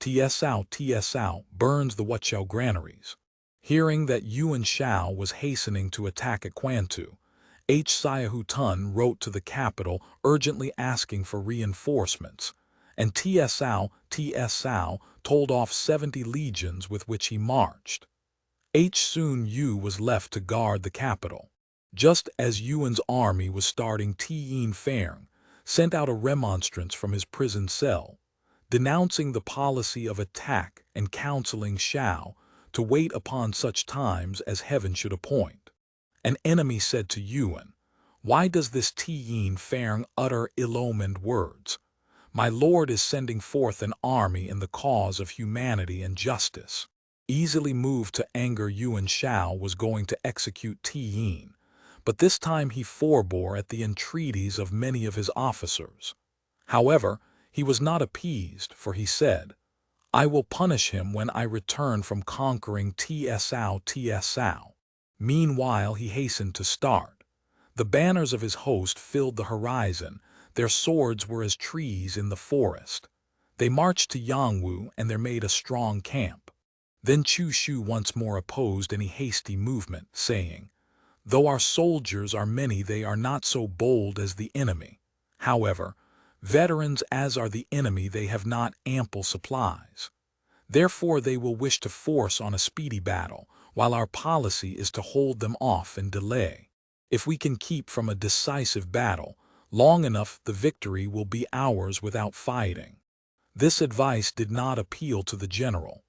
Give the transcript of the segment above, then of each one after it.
TsʻAo burns the Wuqiao granaries. Hearing that Yuan Shao was hastening to attack at Quantu, Xiahou Tun wrote to the capital urgently asking for reinforcements, and TsʻAo told off 70 legions with which he marched. Sun Yu was left to guard the capital. Just as Yuan's army was starting, Tian Feng sent out a remonstrance from his prison cell, denouncing the policy of attack and counseling Shao to wait upon such times as heaven should appoint. An enemy said to Yuan, "Why does this Tian Feng utter ill-omened words? My lord is sending forth an army in the cause of humanity and justice." Easily moved to anger, Yuan Shao was going to execute Tian, but this time he forbore at the entreaties of many of his officers. However, he was not appeased, for he said, "I will punish him when I return from conquering TsʻAo. Meanwhile he hastened to start. The banners of his host filled the horizon, their swords were as trees in the forest. They marched to Yangwu and there made a strong camp. Then Chu Shu once more opposed any hasty movement, saying, "Though our soldiers are many, they are not so bold as the enemy. However, veterans as are the enemy, they have not ample supplies. Therefore they will wish to force on a speedy battle, while our policy is to hold them off and delay. If we can keep from a decisive battle long enough, the victory will be ours without fighting." This advice did not appeal to the general.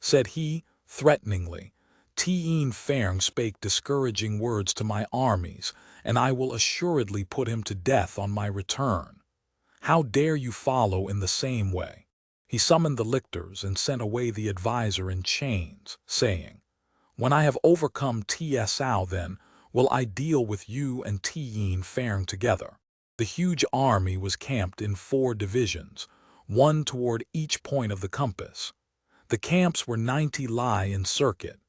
Said he, threateningly, "Tian Feng spake discouraging words to my armies, and I will assuredly put him to death on my return. How dare you follow in the same way?" He summoned the lictors and sent away the advisor in chains, saying, "When I have overcome TsʻAo, then will I deal with you and Tian Feng together." The huge army was camped in 4 divisions, one toward each point of the compass. The camps were 90 li in circuit.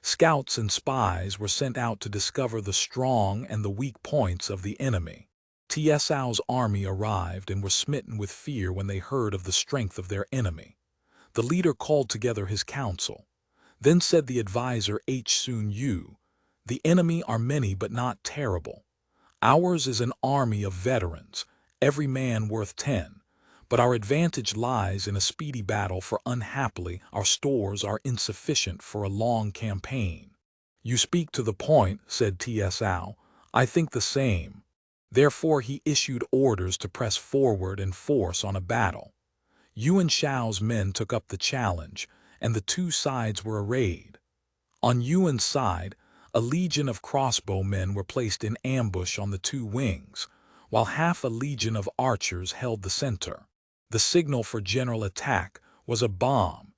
Scouts and spies were sent out to discover the strong and the weak points of the enemy. TsʻAo's army arrived and were smitten with fear when they heard of the strength of their enemy. The leader called together his council. Then said the advisor Sun Yu, "The enemy are many but not terrible. Ours is an army of veterans, every man worth 10, but our advantage lies in a speedy battle, for unhappily our stores are insufficient for a long campaign." "You speak to the point," said TsʻAo. "I think the same." Therefore he issued orders to press forward and force on a battle. Yuan Shao's men took up the challenge, and the 2 sides were arrayed. On Yuan's side, a legion of crossbowmen were placed in ambush on the 2 wings, while half a legion of archers held the center. The signal for general attack was a bomb,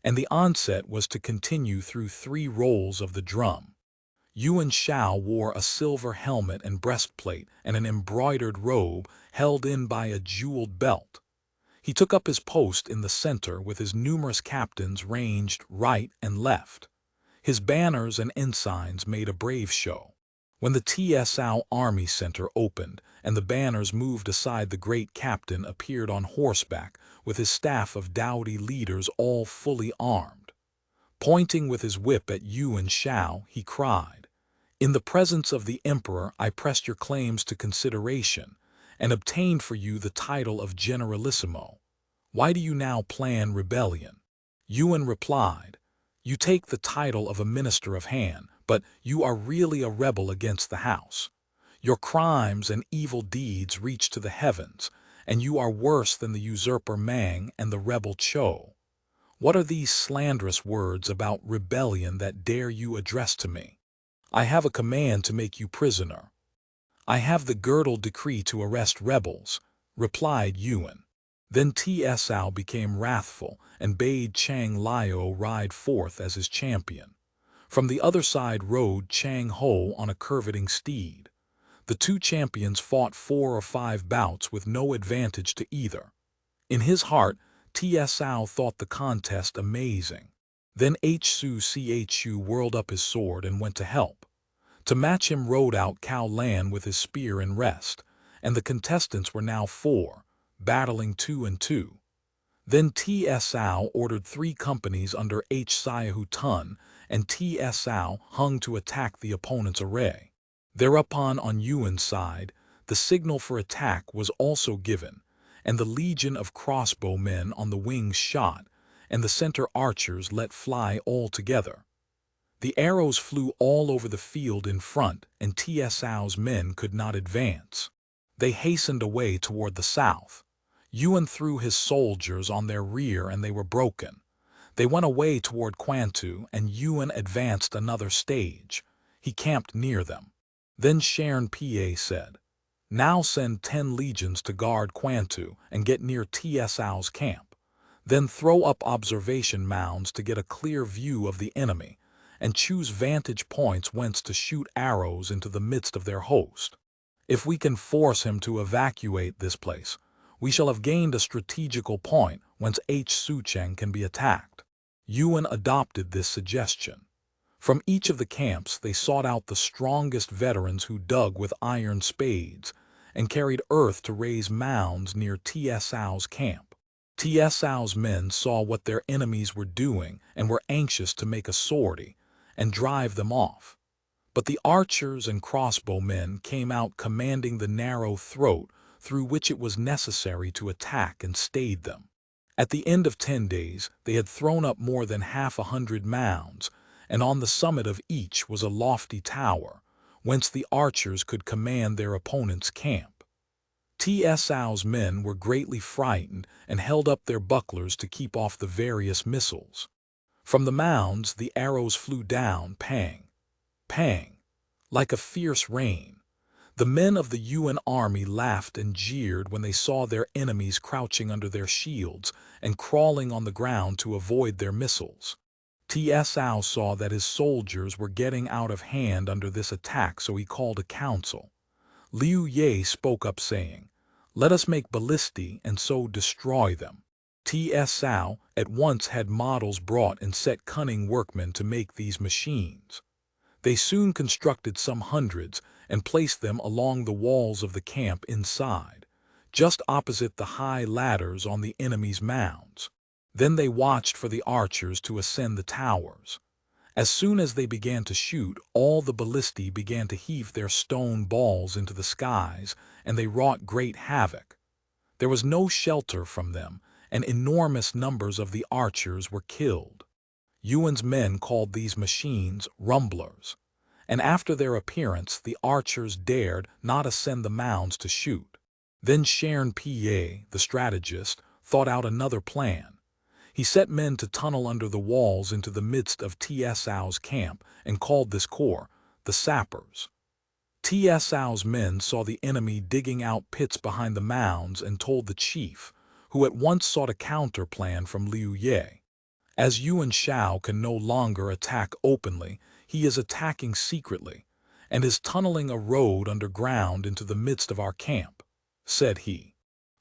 and the onset was to continue through 3 rolls of the drum. Yuan Shao wore a silver helmet and breastplate and an embroidered robe held in by a jeweled belt. He took up his post in the center with his numerous captains ranged right and left. His banners and ensigns made a brave show. When the TsʻAo army center opened and the banners moved aside, the great captain appeared on horseback with his staff of doughty leaders all fully armed. Pointing with his whip at Yuan Shao, he cried, "In the presence of the emperor I pressed your claims to consideration and obtained for you the title of Generalissimo. Why do you now plan rebellion?" Yuan replied, "You take the title of a minister of Han, but you are really a rebel against the house. Your crimes and evil deeds reach to the heavens, and you are worse than the usurper Mang and the rebel Chou. What are these slanderous words about rebellion that dare you address to me? I have a command to make you prisoner." "I have the girdle decree to arrest rebels," replied Yuan. Then TsʻAo became wrathful and bade Chang Liu ride forth as his champion. From the other side rode Chang Ho on a curveting steed. The 2 champions fought 4 or 5 bouts with no advantage to either. In his heart, TsʻAo thought the contest amazing. Then Chu whirled up his sword and went to help. To match him rode out Cao Lan with his spear in rest, and the contestants were now 4, battling 2 and 2. Then TsʻAo ordered 3 companies under Shao Tun, and TsʻAo hung to attack the opponent's array. Thereupon, on Yuan's side, the signal for attack was also given, and the legion of crossbowmen on the wings shot, and the center archers let fly all together. The arrows flew all over the field in front, and TsʻAo's men could not advance. They hastened away toward the south. Yuan threw his soldiers on their rear, and they were broken. They went away toward Quantu, and Yuan advanced another stage. He camped near them. Then Shao said, "Now send 10 legions to guard Quantu and get near TsʻAo's camp. Then throw up observation mounds to get a clear view of the enemy, and choose vantage points whence to shoot arrows into the midst of their host. If we can force him to evacuate this place, we shall have gained a strategical point whence Sucheng can be attacked." Yuan adopted this suggestion. From each of the camps they sought out the strongest veterans who dug with iron spades and carried earth to raise mounds near TsʻAo's camp. TsʻAo's men saw what their enemies were doing and were anxious to make a sortie and drive them off. But the archers and crossbowmen came out commanding the narrow throat through which it was necessary to attack, and stayed them. At the end of 10 days they had thrown up more than 100 mounds, and on the summit of each was a lofty tower, whence the archers could command their opponent's camp. TsʻAo's men were greatly frightened and held up their bucklers to keep off the various missiles. From the mounds the arrows flew down, pang, pang, like a fierce rain. The men of the Yuan army laughed and jeered when they saw their enemies crouching under their shields and crawling on the ground to avoid their missiles. TsʻAo saw that his soldiers were getting out of hand under this attack, so he called a council. Liu Ye spoke up, saying, "Let us make ballistae and so destroy them." TsʻAo at once had models brought and set cunning workmen to make these machines. They soon constructed some hundreds and placed them along the walls of the camp inside, just opposite the high ladders on the enemy's mounds. Then they watched for the archers to ascend the towers. As soon as they began to shoot, all the ballistae began to heave their stone balls into the skies, and they wrought great havoc. There was no shelter from them, and enormous numbers of the archers were killed. Yuan's men called these machines rumblers, and after their appearance the archers dared not ascend the mounds to shoot. Then Shao, the strategist, thought out another plan. He set men to tunnel under the walls into the midst of TsʻAo's camp and called this corps the sappers. TsʻAo's men saw the enemy digging out pits behind the mounds and told the chief, who at once sought a counter plan from Liu Ye. "As Yuan Shao can no longer attack openly, he is attacking secretly, and is tunneling a road underground into the midst of our camp," said he.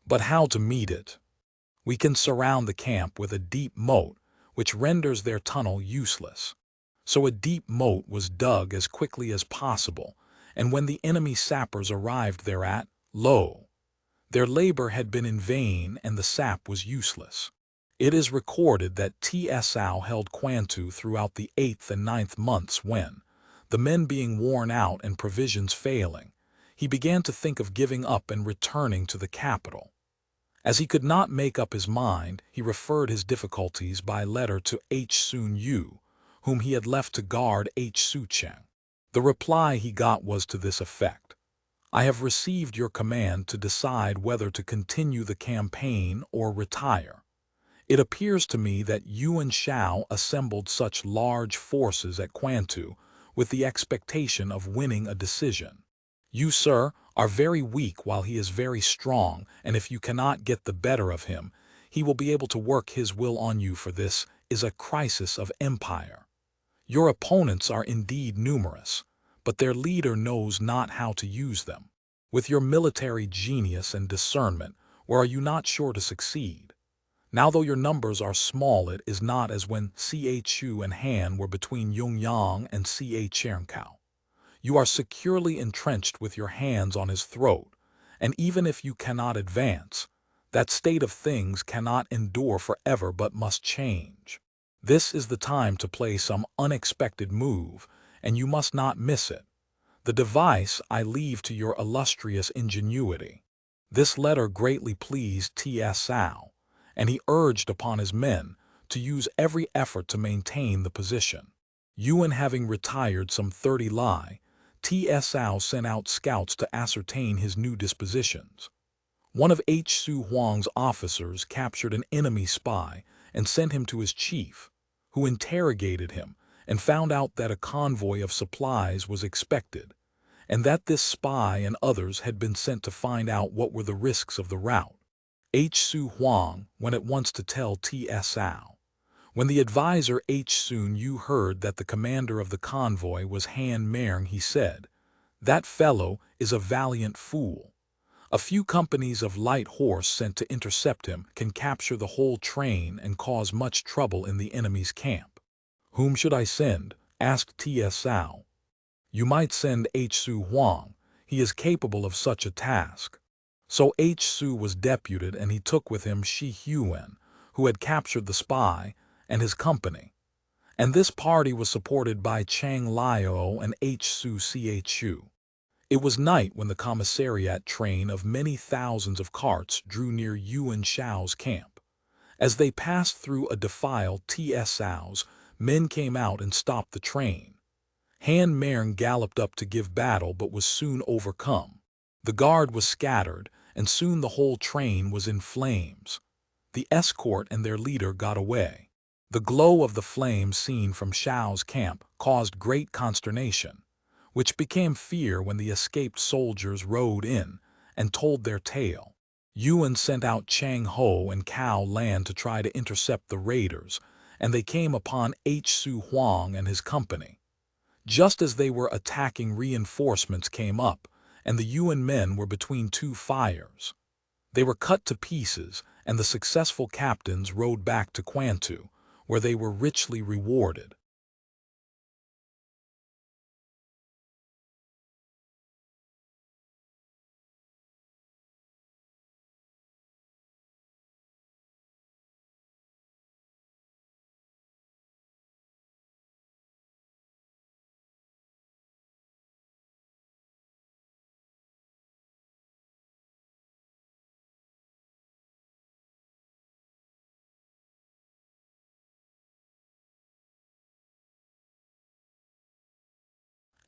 "But how to meet it? We can surround the camp with a deep moat, which renders their tunnel useless." So a deep moat was dug as quickly as possible, and when the enemy sappers arrived thereat, lo! Their labor had been in vain and the sap was useless. It is recorded that TsʻAo held Quantu throughout the 8th and 9th months when, the men being worn out and provisions failing, he began to think of giving up and returning to the capital. As he could not make up his mind, he referred his difficulties by letter to Sun Yu, whom he had left to guard Sucheng. The reply he got was to this effect: "I have received your command to decide whether to continue the campaign or retire. It appears to me that Yuan Shao assembled such large forces at Quantu with the expectation of winning a decision. You, sir, are very weak while he is very strong, and if you cannot get the better of him, he will be able to work his will on you, for this is a crisis of empire. Your opponents are indeed numerous, but their leader knows not how to use them. With your military genius and discernment, where are you not sure to succeed? Now, though your numbers are small, it is not as when Chu and Han were between Yongyang and Chernkao. You are securely entrenched with your hands on his throat, and even if you cannot advance, That state of things cannot endure forever but must change. This is the time to play some unexpected move, and you must not miss it. The device I leave to your illustrious ingenuity." This letter greatly pleased TsʻAo, and he urged upon his men to use every effort to maintain the position. Yuan having retired some 30 li, TsʻAo sent out scouts to ascertain his new dispositions. One of Su Huang's officers captured an enemy spy and sent him to his chief, who interrogated him and found out that a convoy of supplies was expected, and that this spy and others had been sent to find out what were the risks of the route. Su Huang went at once to tell TsʻAo. When the advisor Sun Yu heard that the commander of the convoy was Han Mering, he said, "That fellow is a valiant fool. A few companies of light horse sent to intercept him can capture the whole train and cause much trouble in the enemy's camp." "Whom should I send?" asked TsʻAo. "You might send Su Huang. He is capable of such a task." So Su was deputed, and he took with him Shi Yuan, who had captured the spy, and his company. And this party was supported by Chang Liao and Su Chu. It was night when the commissariat train of many thousands of carts drew near Yuan Shao's camp. As they passed through a defile, TsʻAo's men came out and stopped the train. Han Mering galloped up to give battle but was soon overcome. The guard was scattered, and soon the whole train was in flames. The escort and their leader got away. The glow of the flames seen from Shao's camp caused great consternation, which became fear when the escaped soldiers rode in and told their tale. Yuan sent out Chang Ho and Cao Lan to try to intercept the raiders, and they came upon Su Huang and his company. Just as they were attacking, reinforcements came up, and the Yuan men were between two fires. They were cut to pieces, and the successful captains rode back to Quantu, where they were richly rewarded.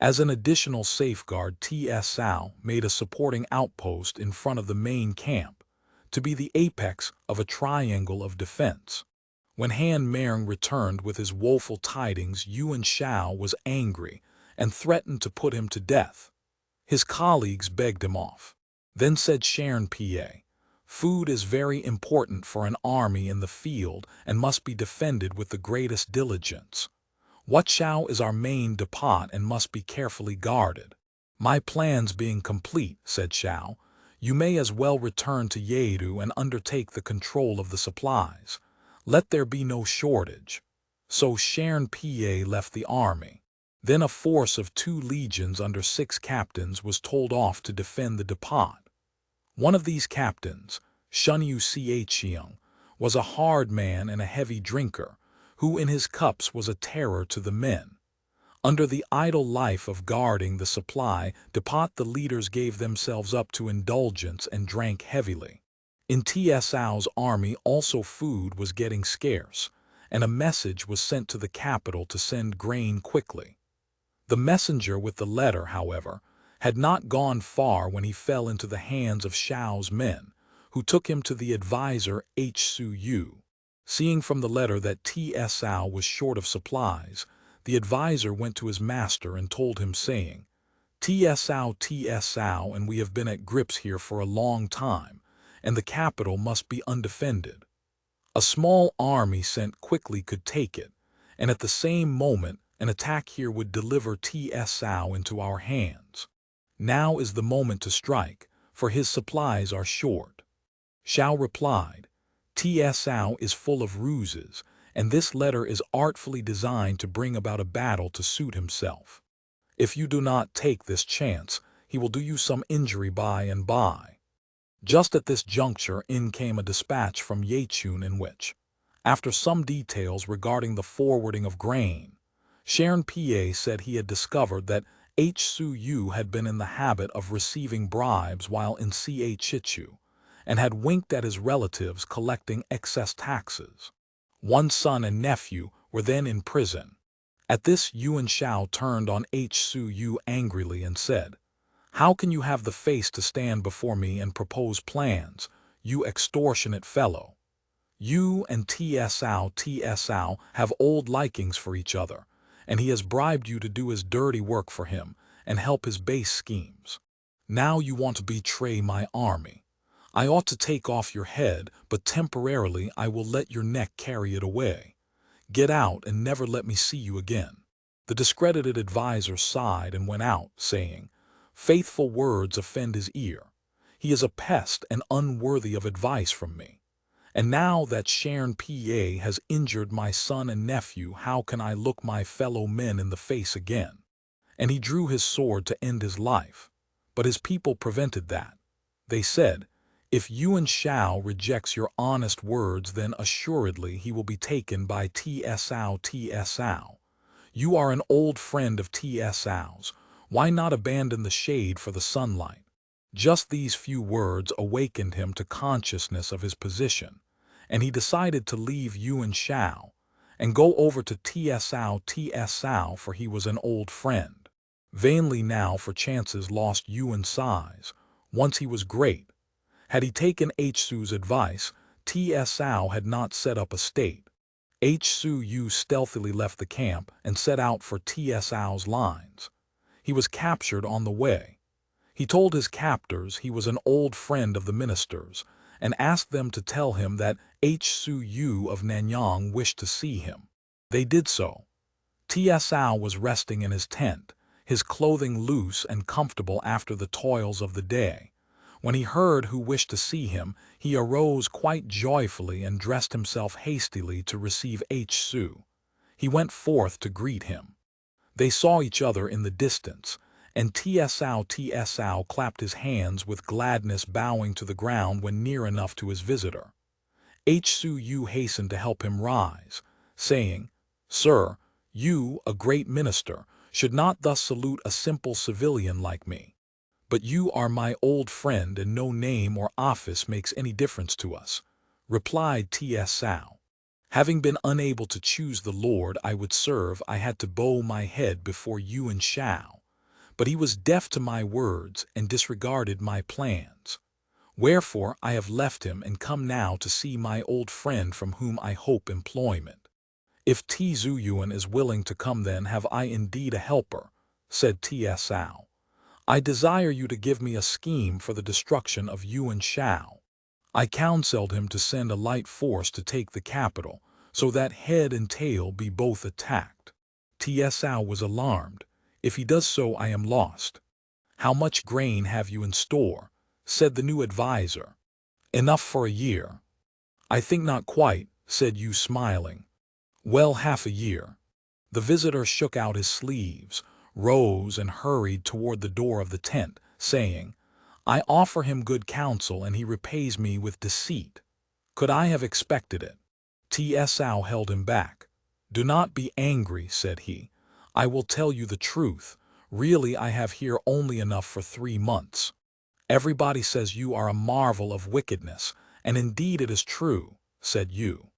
As an additional safeguard, TsʻAo made a supporting outpost in front of the main camp, to be the apex of a triangle of defense. When Han Mering returned with his woeful tidings, Yuan Shao was angry and threatened to put him to death. His colleagues begged him off. Then said Sharon Pa, "Food is very important for an army in the field and must be defended with the greatest diligence. Wat Shao is our main depot and must be carefully guarded." "My plans being complete," said Shao, "you may as well return to Yedu and undertake the control of the supplies. Let there be no shortage." So Sharon Pa left the army. Then a force of 2 legions under 6 captains was told off to defend the depot. One of these captains, Shunyu Chiang, was a hard man and a heavy drinker, who in his cups was a terror to the men. Under the idle life of guarding the supply depot, the leaders gave themselves up to indulgence and drank heavily. In TsʻAo's army also food was getting scarce, and a message was sent to the capital to send grain quickly. The messenger with the letter, however, had not gone far when he fell into the hands of Shao's men, who took him to the advisor Su Yu. Seeing from the letter that TsʻAo was short of supplies, the advisor went to his master and told him, saying, TsʻAo, and we have been at grips here for a long time, and the capital must be undefended. A small army sent quickly could take it, and at the same moment an attack here would deliver TsʻAo into our hands. Now is the moment to strike, for his supplies are short." Shao replied, "TsʻAo is full of ruses, and this letter is artfully designed to bring about a battle to suit himself. If you do not take this chance, he will do you some injury by and by." Just at this juncture in came a dispatch from Yechun in which, after some details regarding the forwarding of grain, Sharon PA said he had discovered that Hsu had been in the habit of receiving bribes while in Chichu, and had winked at his relatives collecting excess taxes. One son and nephew were then in prison. At this, Yuan Shao turned on Hsu angrily and said, "How can you have the face to stand before me and propose plans, you extortionate fellow? You and TsʻAo have old likings for each other, and he has bribed you to do his dirty work for him and help his base schemes. Now you want to betray my army. I ought to take off your head, but temporarily I will let your neck carry it away. Get out and never let me see you again." The discredited advisor sighed and went out, saying, "Faithful words offend his ear. He is a pest and unworthy of advice from me. And now that Sharon PA has injured my son and nephew, how can I look my fellow men in the face again?" And he drew his sword to end his life. But his people prevented that. They said, "If Yuan Shao rejects your honest words, then assuredly he will be taken by TsʻAo. You are an old friend of TsʻAo's. Why not abandon the shade for the sunlight?" Just these few words awakened him to consciousness of his position, and he decided to leave Yuan Shao and go over to TsʻAo, for he was an old friend. Vainly now for chances lost Yuan sighs. Once he was great. Had he taken Hsu's advice, TsʻAo had not set up a state. Hsu stealthily left the camp and set out for TsʻAo's lines. He was captured on the way. He told his captors he was an old friend of the ministers and asked them to tell him that Hsu of Nanyang wished to see him. They did so. TsʻAo was resting in his tent, his clothing loose and comfortable after the toils of the day. When he heard who wished to see him, he arose quite joyfully and dressed himself hastily to receive Hsu. He went forth to greet him. They saw each other in the distance, and TsʻAo clapped his hands with gladness, bowing to the ground when near enough to his visitor. Hsu hastened to help him rise, saying, "Sir, you, a great minister, should not thus salute a simple civilian like me. But you are my old friend, and no name or office makes any difference to us," replied TsʻAo. "Having been unable to choose the lord I would serve, I had to bow my head before Yuan Shao. But he was deaf to my words and disregarded my plans. Wherefore I have left him and come now to see my old friend from whom I hope employment." "If Yuan is willing to come, then have I indeed a helper," said TsʻAo. "I desire you to give me a scheme for the destruction of Yuan Shao." I counseled him to send a light force to take the capital, so that head and tail be both attacked. TsʻAo was alarmed. "If he does so, I am lost." "How much grain have you in store?" said the new advisor. "Enough for a year." "I think not quite," said Yu, smiling. "Well, half a year." The visitor shook out his sleeves, rose and hurried toward the door of the tent, saying, "I offer him good counsel and he repays me with deceit. Could I have expected it?" TsʻAo held him back. "Do not be angry," said he. "I will tell you the truth. Really, I have here only enough for 3 months. Everybody says you are a marvel of wickedness, and indeed it is true," said Yu.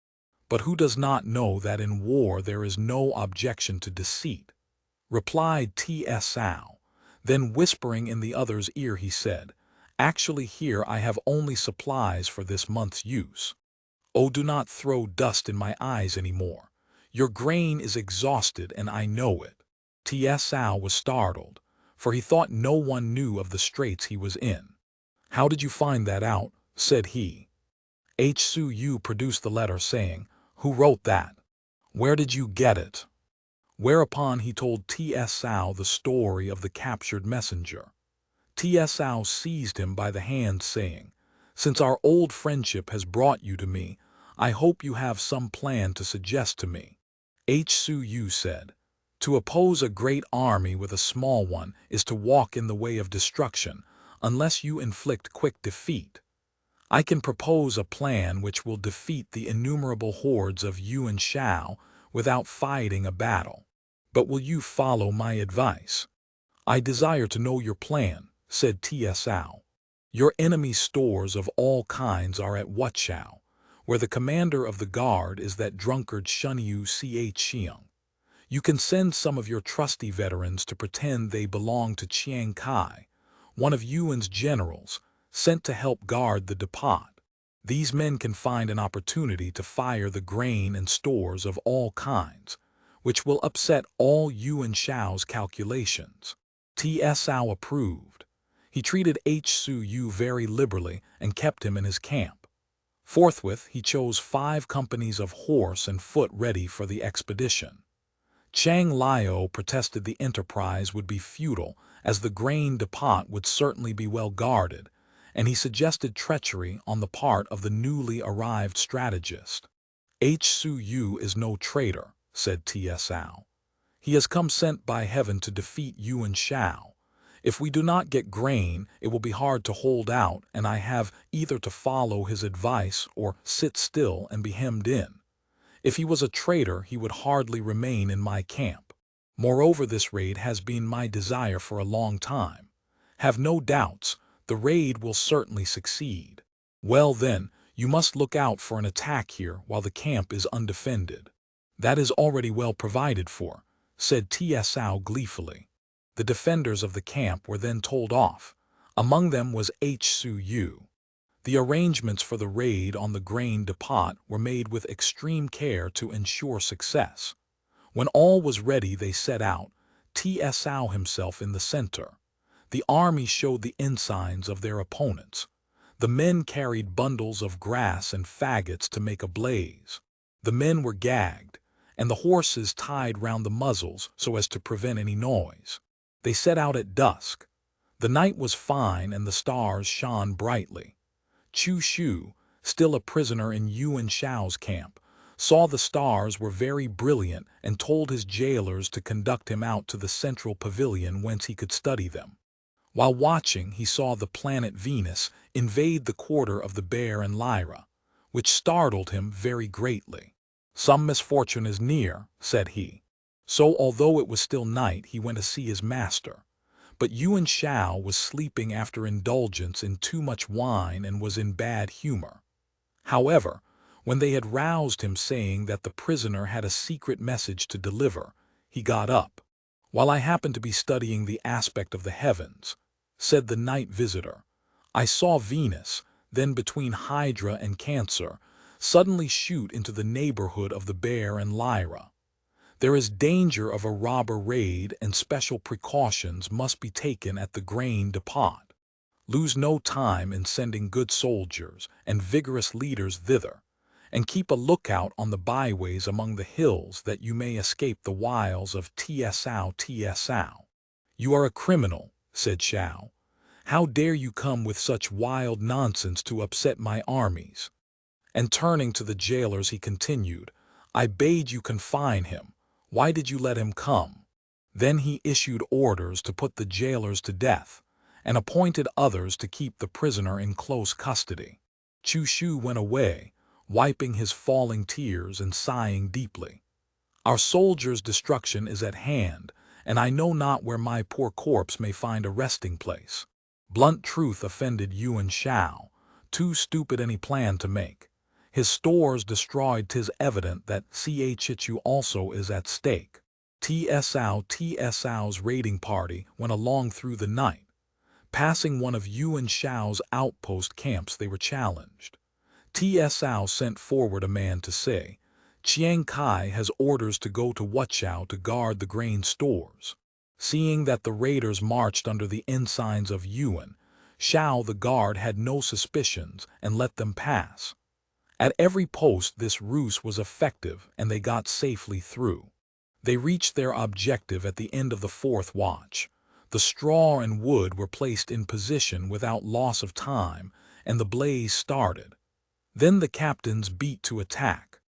"But who does not know that in war there is no objection to deceit?" replied TsʻAo. Then whispering in the other's ear, he said, "Actually here I have only supplies for this month's use. Oh, do not throw dust in my eyes any more. Your grain is exhausted and I know it." TsʻAo was startled, for he thought no one knew of the straits he was in. "How did you find that out?" said he. Hsu produced the letter, saying, "Who wrote that? Where did you get it?" Whereupon he told TsʻAo the story of the captured messenger. TsʻAo seized him by the hand, saying, "Since our old friendship has brought you to me, I hope you have some plan to suggest to me." Hsu said, "To oppose a great army with a small one is to walk in the way of destruction, unless you inflict quick defeat. I can propose a plan which will defeat the innumerable hordes of Yuan Shao without fighting a battle. But will you follow my advice?" "I desire to know your plan," said TsʻAo. "Your enemy's stores of all kinds are at Wuchao, where the commander of the guard is that drunkard Shunyu Xiang. You can send some of your trusty veterans to pretend they belong to Chiang Kai, one of Yuan's generals, sent to help guard the depot. These men can find an opportunity to fire the grain and stores of all kinds, which will upset all Yuan Shao's calculations." TsʻAo approved. He treated Hsu very liberally and kept him in his camp. Forthwith, he chose 5 companies of horse and foot ready for the expedition. Chang Liu protested the enterprise would be futile, as the grain depot would certainly be well guarded, and he suggested treachery on the part of the newly arrived strategist. "Hsu is no traitor," said TsʻAo. "He has come sent by heaven to defeat Yuan Shao. If we do not get grain, it will be hard to hold out, and I have either to follow his advice or sit still and be hemmed in. If he was a traitor, he would hardly remain in my camp. Moreover, this raid has been my desire for a long time. Have no doubts, the raid will certainly succeed. Well then, you must look out for an attack here while the camp is undefended." "That is already well provided for," said TsʻAo gleefully. The defenders of the camp were then told off. Among them was Hsu. The arrangements for the raid on the grain depot were made with extreme care to ensure success. When all was ready, they set out, TsʻAo himself in the center. The army showed the ensigns of their opponents. The men carried bundles of grass and faggots to make a blaze. The men were gagged, and the horses tied round the muzzles so as to prevent any noise. They set out at dusk. The night was fine and the stars shone brightly. Shu, still a prisoner in Yuan Shao's camp, saw the stars were very brilliant and told his jailers to conduct him out to the central pavilion whence he could study them. While watching, he saw the planet Venus invade the quarter of the Bear and Lyra, which startled him very greatly. "Some misfortune is near," said he. So although it was still night, he went to see his master. But Yuan Shao was sleeping after indulgence in too much wine and was in bad humor. However, when they had roused him saying that the prisoner had a secret message to deliver, he got up. "While I happened to be studying the aspect of the heavens," said the night visitor, "I saw Venus, then between Hydra and Cancer, suddenly shoot into the neighborhood of the Bear and Lyra. There is danger of a robber raid and special precautions must be taken at the grain depot. Lose no time in sending good soldiers and vigorous leaders thither, and keep a lookout on the byways among the hills that you may escape the wiles of TsʻAo. "You are a criminal," said Shao. "How dare you come with such wild nonsense to upset my armies?" And turning to the jailers he continued, "I bade you confine him. Why did you let him come?" Then he issued orders to put the jailers to death, and appointed others to keep the prisoner in close custody. Shu went away, wiping his falling tears and sighing deeply. "Our soldiers' destruction is at hand, and I know not where my poor corpse may find a resting place." Blunt truth offended Yuan Shao, too stupid any plan to make. His stores destroyed, 'tis evident that Chichu also is at stake. TsʻAo's raiding party went along through the night. Passing one of Yuan Shao's outpost camps, they were challenged. TsʻAo sent forward a man to say, "Chiang Kai has orders to go to Wuchao to guard the grain stores." Seeing that the raiders marched under the ensigns of Yuan, Shao the guard had no suspicions and let them pass. At every post this ruse was effective and they got safely through. They reached their objective at the end of the 4th watch. The straw and wood were placed in position without loss of time, and the blaze started. Then the captains beat to attack.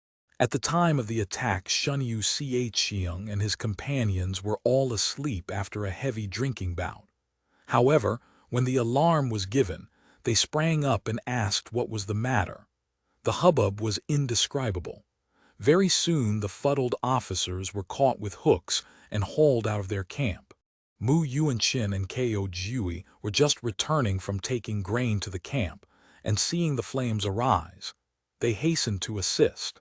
At the time of the attack, Shunyu Xiang and his companions were all asleep after a heavy drinking bout. However, when the alarm was given, They sprang up and asked what was the matter. The hubbub was indescribable. Very soon the fuddled officers were caught with hooks and hauled out of their camp. Mu Yuanshin and Ko Jui were just returning from taking grain to the camp, and seeing the flames arise, they hastened to assist.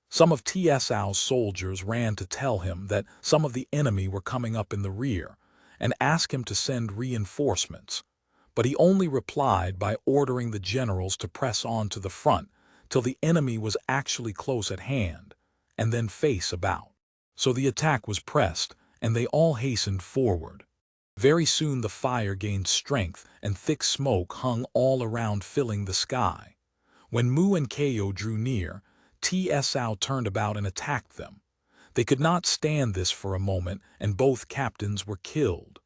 Some of TsʻAo's soldiers ran to tell him that some of the enemy were coming up in the rear, and asked him to send reinforcements, but he only replied by ordering the generals to press on to the front till the enemy was actually close at hand, and then face about. So the attack was pressed, and they all hastened forward. Very soon the fire gained strength, and thick smoke hung all around, filling the sky. When Mu and Ko drew near, TsʻAo turned about and attacked them. They could not stand this for a moment, and both captains were killed.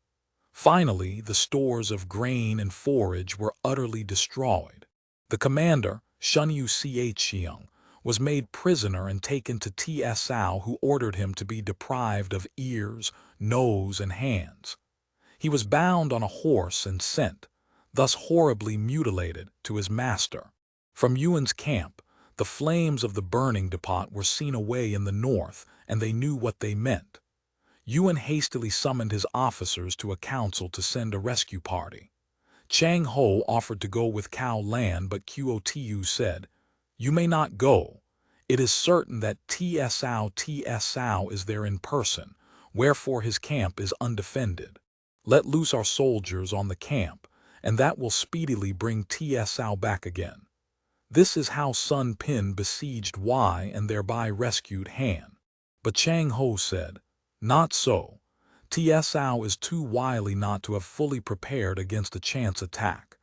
Finally, the stores of grain and forage were utterly destroyed. The commander, Shunyu Xiang, was made prisoner and taken to TsʻAo, who ordered him to be deprived of ears, nose, and hands. He was bound on a horse and sent, thus horribly mutilated, to his master. From Yuan's camp, the flames of the burning depot were seen away in the north, and they knew what they meant. Yuan hastily summoned his officers to a council to send a rescue party. Chang Ho offered to go with Cao Lan, but Quotu said, "You may not go. It is certain that TsʻAo is there in person, wherefore his camp is undefended. Let loose our soldiers on the camp, and that will speedily bring TsʻAo back again." This is how Sun Pin besieged Wei and thereby rescued Han. But Chang Ho said, "Not so. TsʻAo is too wily not to have fully prepared against a chance attack.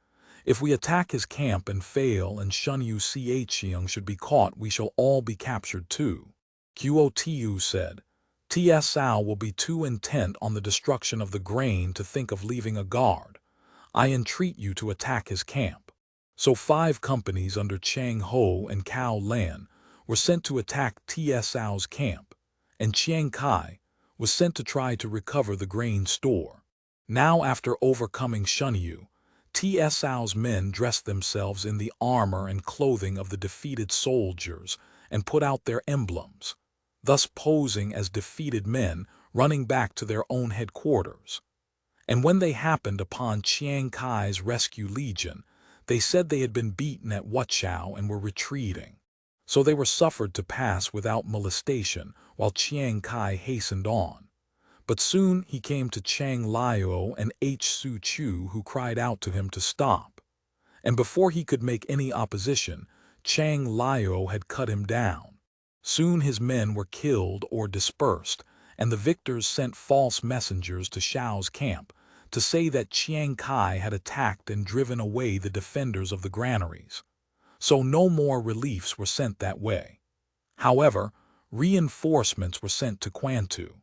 If we attack his camp and fail and Shunyu Xiang should be caught, we shall all be captured too." Quotu said, "TsʻAo will be too intent on the destruction of the grain to think of leaving a guard. I entreat you to attack his camp." So 5 companies under Chang Ho and Cao Lan were sent to attack TsʻAo's camp, and Chiang Kai was sent to try to recover the grain store. Now, after overcoming Shunyu, TsʻAo's men dressed themselves in the armor and clothing of the defeated soldiers and put out their emblems, thus posing as defeated men running back to their own headquarters. And when they happened upon Chiang Kai's rescue legion, they said they had been beaten at Wuchao and were retreating. So they were suffered to pass without molestation, while Chiang Kai hastened on. But soon he came to Chang Liu and Su Chu, who cried out to him to stop. And before he could make any opposition, Chang Liu had cut him down. Soon his men were killed or dispersed, and the victors sent false messengers to Shao's camp to say that Chiang Kai had attacked and driven away the defenders of the granaries. So no more reliefs were sent that way. However, reinforcements were sent to Quantu.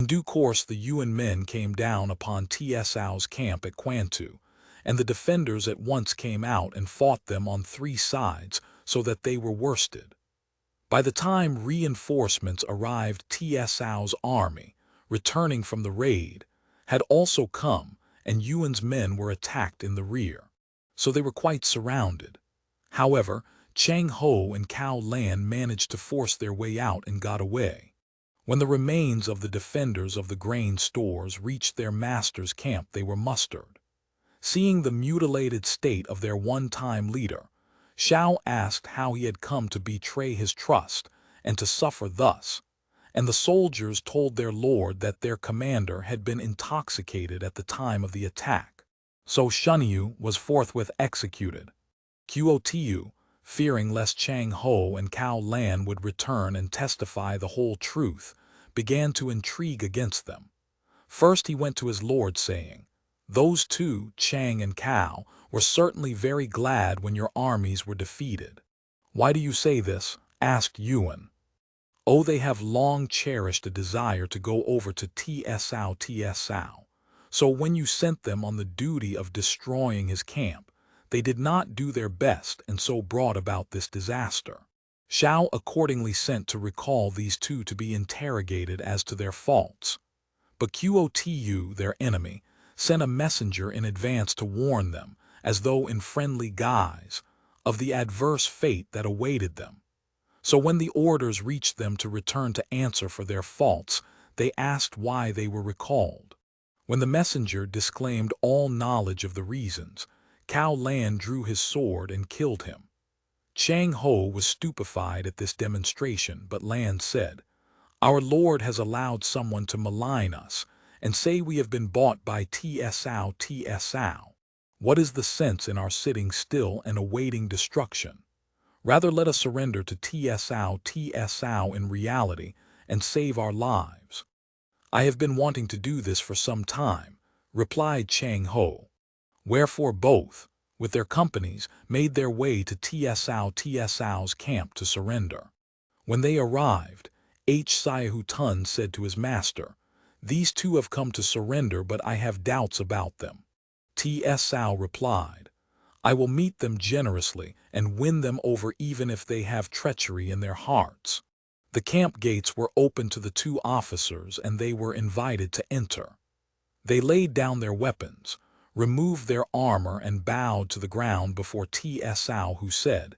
In due course the Yuan men came down upon TsʻAo's camp at Quantu, and the defenders at once came out and fought them on 3 sides, so that they were worsted. By the time reinforcements arrived, TsʻAo's army, returning from the raid, had also come, and Yuan's men were attacked in the rear. So they were quite surrounded. However, Chang Ho and Cao Lan managed to force their way out and got away. When the remains of the defenders of the grain stores reached their master's camp, they were mustered. Seeing the mutilated state of their one-time leader, Shao asked how he had come to betray his trust and to suffer thus, and the soldiers told their lord that their commander had been intoxicated at the time of the attack. So Shunyu was forthwith executed. Quotu, fearing lest Chang Ho and Cao Lan would return and testify the whole truth, began to intrigue against them. First he went to his lord saying, "Those 2, Chang and Cao, were certainly very glad when your armies were defeated." "Why do you say this?" asked Yuan. "Oh, they have long cherished a desire to go over to TsʻAo. So when you sent them on the duty of destroying his camp, they did not do their best and so brought about this disaster." Shao accordingly sent to recall these 2 to be interrogated as to their faults. But Quotu, their enemy, sent a messenger in advance to warn them as though in friendly guise, of the adverse fate that awaited them. So when the orders reached them to return to answer for their faults, they asked why they were recalled. When the messenger disclaimed all knowledge of the reasons, Cao Lan drew his sword and killed him. Chang Ho was stupefied at this demonstration, but Lan said, "Our Lord has allowed someone to malign us and say we have been bought by TsʻAo TsʻAo. What is the sense in our sitting still and awaiting destruction? Rather let us surrender to TsʻAo TsʻAo in reality and save our lives." "I have been wanting to do this for some time," replied Chang Ho. Wherefore both, with their companies, made their way to TsʻAo TsʻAo's camp to surrender. When they arrived, Shao Tun said to his master, "These two have come to surrender, but I have doubts about them." TsʻAo replied, "I will meet them generously and win them over even if they have treachery in their hearts." The camp gates were opened to the two officers and they were invited to enter. They laid down their weapons, removed their armor and bowed to the ground before TsʻAo, who said,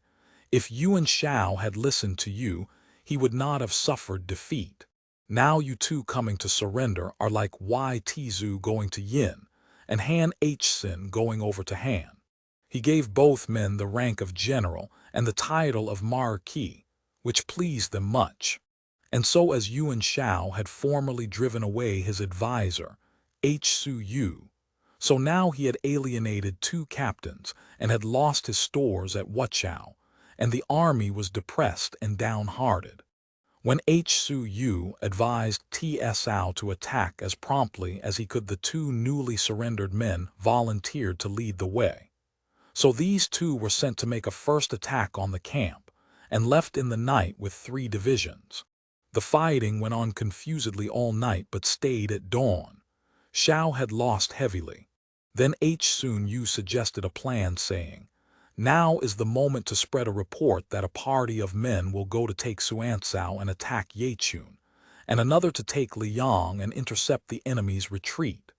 "If Yuan Shao had listened to you, he would not have suffered defeat. Now you two coming to surrender are like Ytzu going to Yin, and Han Hsin going over to Han." He gave both men the rank of general and the title of marquis, which pleased them much. And so as Yuan Shao had formerly driven away his advisor, Hsu, so now he had alienated two captains and had lost his stores at Wuchao, and the army was depressed and downhearted. When Hsu advised TsʻAo to attack as promptly as he could, the two newly surrendered men volunteered to lead the way. So these two were sent to make a first attack on the camp, and left in the night with 3 divisions. The fighting went on confusedly all night but stayed at dawn. Shao had lost heavily. Then Hsu suggested a plan, saying, "Now is the moment to spread a report that a party of men will go to take Suansao and attack Yechun, and another to take Liang and intercept the enemy's retreat.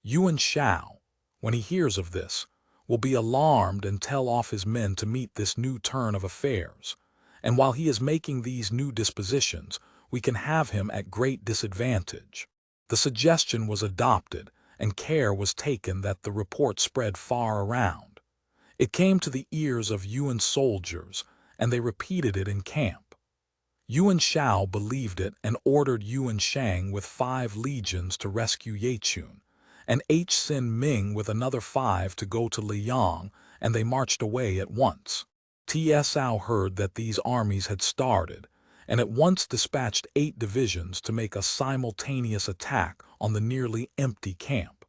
Yuan Shao, when he hears of this, will be alarmed and tell off his men to meet this new turn of affairs, and while he is making these new dispositions, we can have him at great disadvantage." The suggestion was adopted, and care was taken that the report spread far around. It came to the ears of Yuan soldiers, and they repeated it in camp. Yuan Shao believed it and ordered Yuan Shang with 5 legions to rescue Yechun, and Hsin Ming with another 5 to go to Liang, and they marched away at once. TsʻAo heard that these armies had started, and at once dispatched 8 divisions to make a simultaneous attack on the nearly empty camp.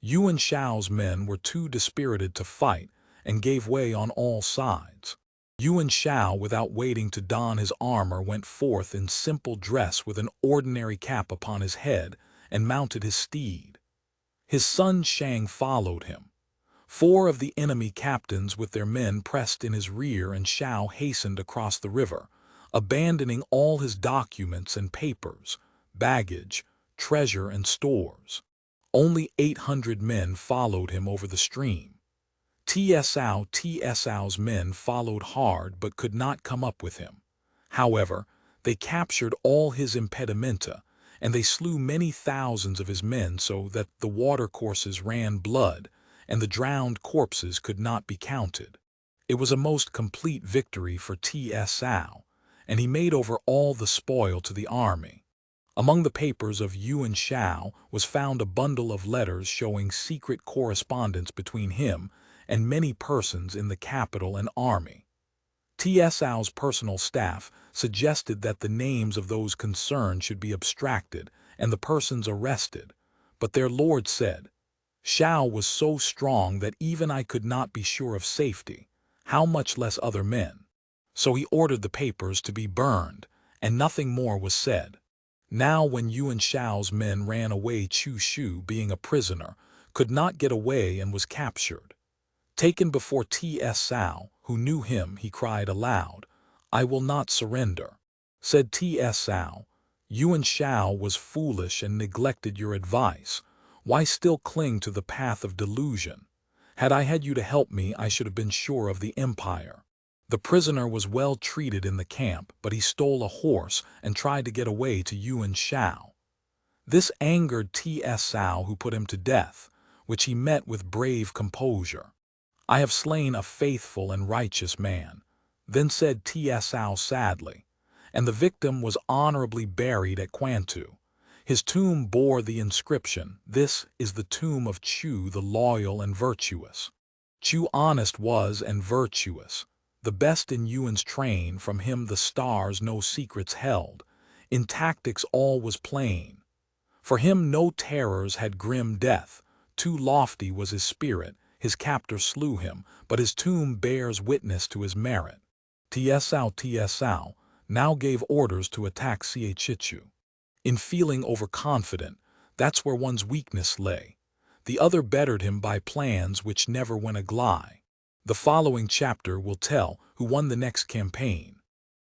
Yuan Shao's men were too dispirited to fight and gave way on all sides. Yuan Shao, without waiting to don his armor, went forth in simple dress with an ordinary cap upon his head and mounted his steed. His son Shang followed him. 4 of the enemy captains with their men pressed in his rear, and Shao hastened across the river, abandoning all his documents and papers, baggage, treasure, and stores. Only 800 men followed him over the stream. TsʻAo's men followed hard but could not come up with him. However, they captured all his impedimenta, and they slew many thousands of his men so that the watercourses ran blood, and the drowned corpses could not be counted. It was a most complete victory for TsʻAo, and he made over all the spoil to the army. Among the papers of Yuan Shao was found a bundle of letters showing secret correspondence between him and many persons in the capital and army. TsʻAo's personal staff suggested that the names of those concerned should be abstracted and the persons arrested, but their lord said, "Shao was so strong that even I could not be sure of safety, how much less other men." So he ordered the papers to be burned, and nothing more was said. Now when Yuan Shao's men ran away, Chu Shu, being a prisoner, could not get away and was captured. Taken before TsʻAo, who knew him, he cried aloud, "I will not surrender." Said TsʻAo, "Yuan Shao was foolish and neglected your advice. Why still cling to the path of delusion? Had I had you to help me, I should have been sure of the empire. The prisoner was well treated in the camp, but he stole a horse and tried to get away to Yuan Shao. This angered TsʻAo, who put him to death, which he met with brave composure. I have slain a faithful and righteous man, then said TsʻAo sadly, and the victim was honorably buried at Quantu. His tomb bore the inscription, "This is the tomb of Chu the loyal and virtuous." Chu honest was and virtuous, the best in Yuan's train, from him the stars no secrets held. In tactics all was plain. For him no terrors had grim death, too lofty was his spirit, his captor slew him, but his tomb bears witness to his merit. TsʻAo now gave orders to attack Chichu. In feeling overconfident, that's where one's weakness lay. The other bettered him by plans which never went agly. The following chapter will tell who won the next campaign.